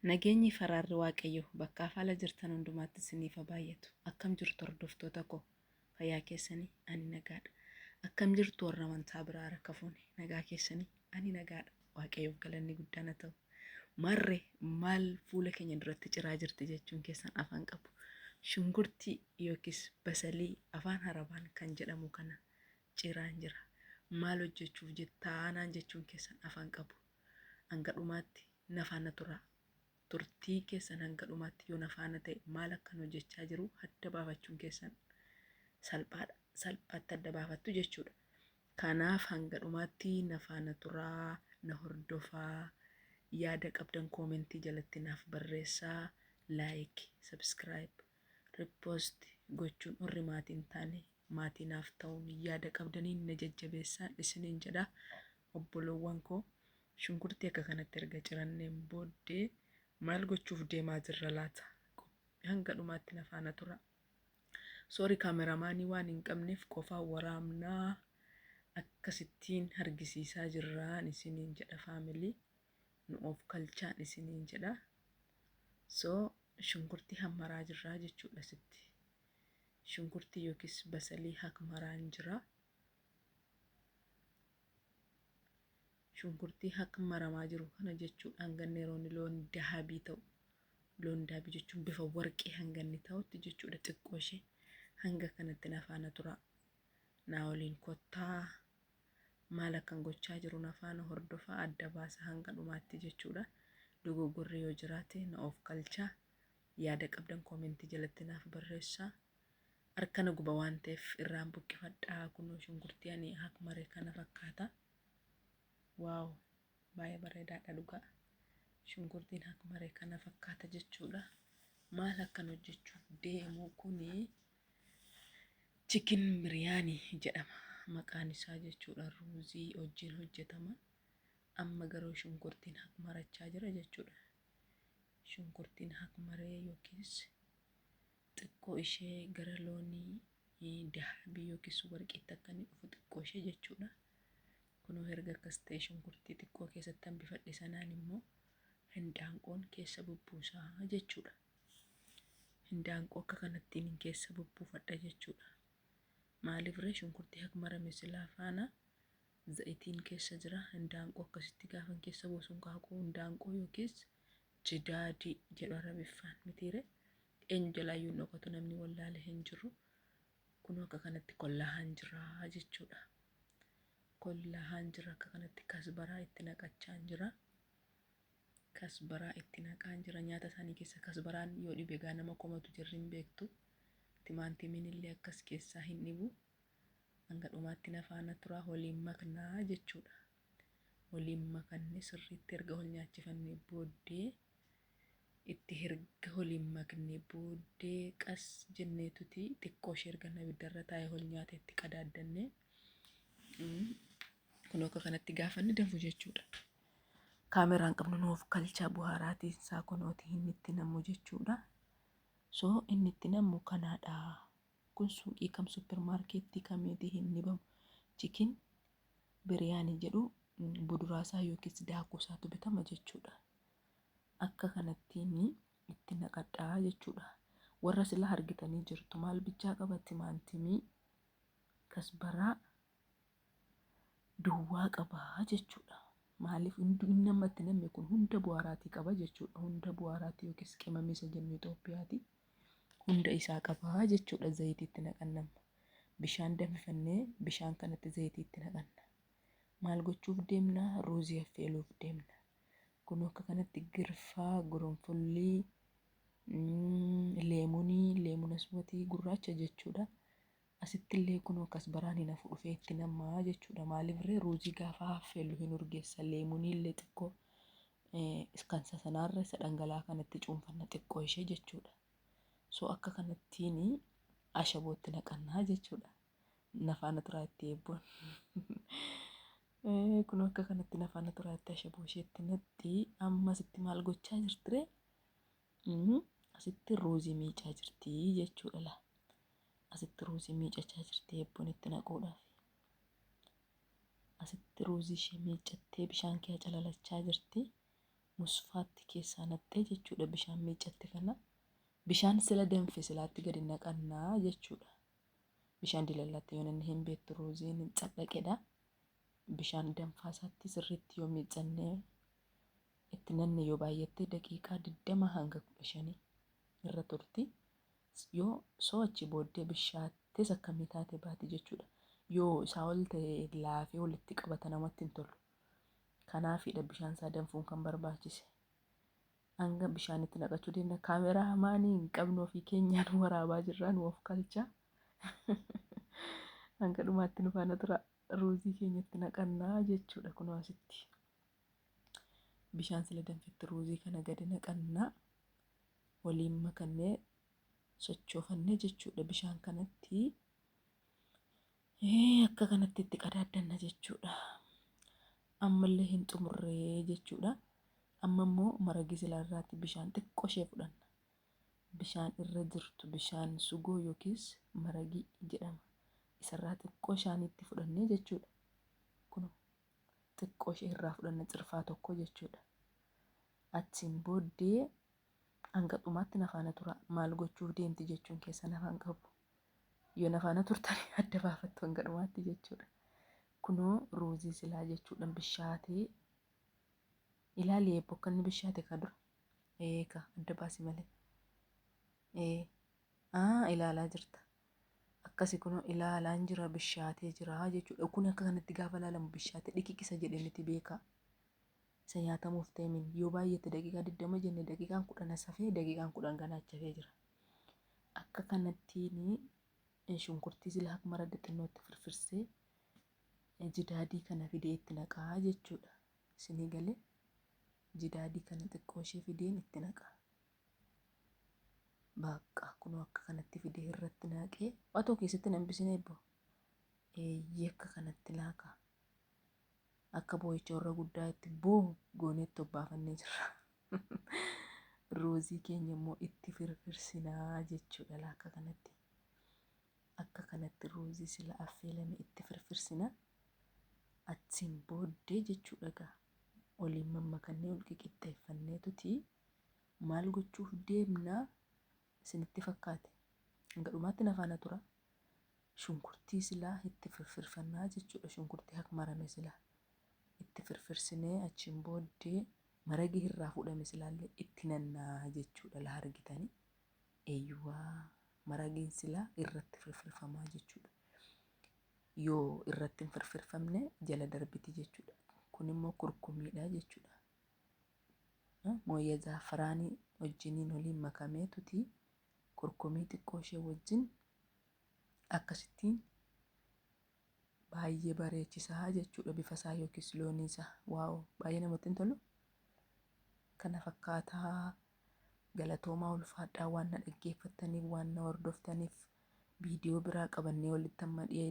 Nageenyi faraarri waaqayyo bakka haala jirtan hundumaatti isiniif haa baay'atu. Akkam jirtu hordoftoota koo fayyaa keessanii ani nagaadha. Akkam jirtu warra amantaa biraa harka fuune nagaa keessanii ani nagaadha. Waaqayyoof galanni guddaan haa ta'u. Marree maal fuula keenya duratti ciraa jirti jechuun keessan afaan qabu. Shunkurtii yookiis basalii afaan Arabaan kan jedhamu kana ciraan jira. Maal hojjechuuf jettaanaan jechuun keessan afaan qabu. Hanga dhumaatti nafaana tura. Turtii keessan hanga dhumaatti yoo nafaana ta'e maal akkan hojjechaa jiru adda baafachuun keessan salphaadha. Salphaatti adda baafattu jechuudha. Kanaaf hanga dhumaatti nafaana turaa, na hordofaa, yaada qabdan koomentii jalatti naaf barreessaa, laayik, sabskiraayib, riipoost gochuun warri maatiin taane maatii naaf ta'uun yaada qabdaniin na jajjabeessaan isiniin jedha. Obbolowwan koo shunkurtii akka kanatti erga ciranneen booddee maal gochuuf deemaa jirra laata? Hanga dhumaatti nafaana tura. Soorii kaameramaanii waan hin qabneef qofaa waraabnaa akkasittiin argisiisaa jirraan isiniin jedha faamilii. Nu of kalchaan isiniin jedha. Shunkurtii hammaraa jirraa jechuudha sitti. Shunkurtii yookiis basalii hakmaraan jira. Shunkurtii hakmaramaa jiru kana jechuudha hanganni yeroon loon daabii ta'u. Loon daabii jechuun bifa warqee hanganni ta'utti jechuudha xiqqoo ishee. Hanga kanatti nafaana tura. Naa waliin kottaa maal akkan gochaa jiru nafaana hordofaa adda baasa hanga dhumaatti jechuudha. Dogoggorri yoo jiraate na of kalchaa. Yaada qabdan koomentii jalatti naaf barreessaa. Harkana guba waan ta'eef irraan buqqifadhaa kunoo shunkurtii ani hakmare kana fakkaata. Waaw baay'ee bareedaadha dhugaa. Shunkurtiin hakmare kana fakkaata jechuudha. Maal akkan hojjechuuf deemu kuni chikin biriyaanii jedhama maqaan isaa jechuudha. Ruuzii wajjin hojjetama. Amma garuu shunkurtiin hakmarachaa jira jechuudha. Shunkurtiin hakmaree yookiis xiqqoo ishee gara loonii daabii yookiis warqeetti akka inni dhufu xiqqoo ishee jechuudha. Kunoo erga akkas ta'e shunkurtii xiqqoo keessatti hambifadhe sanaan immoo hindaanqoon keessa bubbuusaa jechuudha. Hindaanqoo akka kanattiin keessa bubbuufadha jechuudha. Maaliif ree shunkurtii hakmarame silaa faana za'itiin keessa jira. Hindaanqoo akkasitti gaafan keessa buusuun kaakuu hindaanqoo yookiis jidaadii jedhu arabiffaan mitiire. Eenyu jalaayyuu dhokatu namni wallaale hin jiru. Kunoo akka kanatti kollaahaan jira jechuudha. Kollaahaan jira akka kanatti kasbaraa itti naqachaan jira. Kasbaraa itti naqaan jira. Nyaata isaanii keessa kasbaraan yoo dhibe gaa nama komatu jirri hin beektu. Timaantimiin illee akkas keessaa hin dhibu. Hanga dhumaatti nafaana turaa waliin maknaa jechuudha. Waliin makanne sirriitti erga wal nyaachifannee booddee itti erga waliin maknee booddee qas jenneetuti xiqqoo ishee erga abiddarra taa'ee wal nyaata itti qadaaddanne. Kunoo akka kanatti gaafanni danfu jechuudha. Kaameraan qabnu nuuf kalchaa buhaaraatiin isaa kunooti inni itti namu jechuudha. Inni itti namu kanaadha. Kun suuqii kam suppermaarkeettii kamiitii hin dhibamu. Chikin biriyaanii jedhu buduraasaa yookiis daakuusaatu bitama jechuudha. Akka kanattiin itti naqadhaa jechuudha. Warra sila argitanii jirtu maal bichaa qaba timaantimii kasbaraa duwwaa qabaa jechuudha. Maaliif inni namatti namni kun hunda bu'aaraatii qaba jechuudha. Hunda bu'aaraatii yookiis qimamiisa jennu Itoophiyaati. Hunda isaa qabaa jechuudha. Zayitiitti naqannama. Bishaan danfifannee bishaan kanatti zayitiitti naqanna. Maal gochuuf deemna? Ruuzii affeeluuf deemna. Kunoo akka kanatti girfaa, goronfollii, leemuna aswatii gurraacha jechuudha. Asitti illee kunoo kasbaraan hin hafu dhufee itti namaa jechuudha. Maaliif ree ruuzii gaafa affeelu hin urgeessa. Leemunii illee xiqqoo kan sasanaarra isa dhangala'aa kanatti cuunfanna xiqqoo ishee jechuudha. Akka kanattiin ashabootti naqannaa jechuudha. Nafaana turaa itti eebboon. Kunoo akka kanatti nafaana turaa itti ashaboo isheetti natti amma asitti maal gochaa jirtire? Asitti ruuzii miicaa jirti jechuudha. Asitti ruuzii miicachaa jirti eebboon itti naquudhaaf. Asitti ruuzii ishee miicattee bishaan kee calalachaa jirti. musfaatti keessaa naqxee jechuudha bishaan miicatte kana. Bishaan sila danfe silaatti gadi naqannaa jechuudha. Bishaan dilallaatti yoo namni hin beektu ruuziin cadhaqedha. Bishaan danfaasaatti sirriitti yoo miicannee itti nanne yoo baay'atte daqiiqaa 20 hanga 15 irra turti. Yoo so'achi booddee bishaattis akkamii taate baati jechuudha. Yoo isaa ol ta'e laafee walitti qabata namatti hin tolu. Kanaafidha bishaan isaa danfuun kan barbaachise. Hanga bishaanitti naqachuu deemna. Kaameraa maanii hin qabnu ofii keenyaan waraabaa jirraan of kalcha. Hanga dhumaatti nu faana tura. Ruuzii keenyatti naqannaa jechuudha. Kunoo asitti bishaan sila danfitti ruuzii kana gadi naqannaa. Waliin makannee sochoofannee jechuudha. Bishaan kanatti akka kanatti itti qadaaddanna jechuudha. Ammallee hin xumurree jechuudha. Amma immoo maragi silaarraatti bishaan xiqqoo ishee fudhanna. Bishaan irra jirtu bishaan sugoo yookiis maragii jedhama. Isarraa xiqqoo isaaniitti fudhannee jechuudha. Kun xiqqoo ishee irraa fudhanna cirfaa tokko jechuudha. Achiin booddee hanga dhumaatti nafaana tura. Maal gochuuf deemti jechuun keessa nafaan qabu. Yoo nafaana turtanii adda baafattu hanga dhumaatti jechuudha. Kunoo ruuzii silaa jechuudha bishaatee. Ilaali eebbo inni bishaate ka dura. Ka adda baasi malee. Ilaalaa jirta. Akkasi kunoo ilaalaan jira bishaatee jira jechuudha. Kun akka kanatti gaafa ilaalamu bishaate dhiqisa jedhee miti beeka. Isa nyaatamuuf ta'e min yoo baay'ate daqiiqaa 20 jenne daqiiqaan 10 safee daqiiqaan 10 ganaachafee jira. Akka kanattiin shunkurtii silaa mara xixinnootti firfirsee jidaadii kana fidee itti naqaa jechuudha. Isinii galee jidaadii kana xiqqoo ishee fideen itti naqa. Bakka kunoo akka kanatti fidee irratti naqee otoo keessatti nambisine eebbo. Akka kanatti naaqa. Akka boo'icha warra guddaa itti boo gooneetti obbaafannee jirra. Ruuzii keenya immoo itti firfirsinaa jechuudha akka kanatti. Akka kanatti ruuzii sila affeelame itti firfirsina. Achiin booddee jechuudha gaa. Waliin mammakannee ol qixxeeffannee tuti maal gochuuf deemnaa isinitti fakkaate. Hanga dhumaatti nafaana tura. Shunkurtii silaa itti firfirfannaa jechuudha. Shunkurtii akka marame silaa itti firfirsinee achiin booddee maragi irraa fuudhame silaallee itti nannaa jechuudha. La argitanii eeyyuwaa maragiin silaa irratti firfirfamaa jechuudha. Yoo irratti hin firfirfamne jala darbiti jechuudha. Kun immoo kurkumiidha jechuudha. Mooyya zaafaraanii wajjiniin waliin makamee tuti kurkumii xiqqoo ishee wajjin akkasittiin baay'ee bareechisaa jechuudha. Bifa isaa yookiis loonii isaa waaw baay'ee namatti hin tolu. Kana fakkaataa galatoomaa ulfaadhaa waan na dhaggeeffattaniif waan na hordoftaniif viidiyoo biraa qabannee walitti amma dhi'ee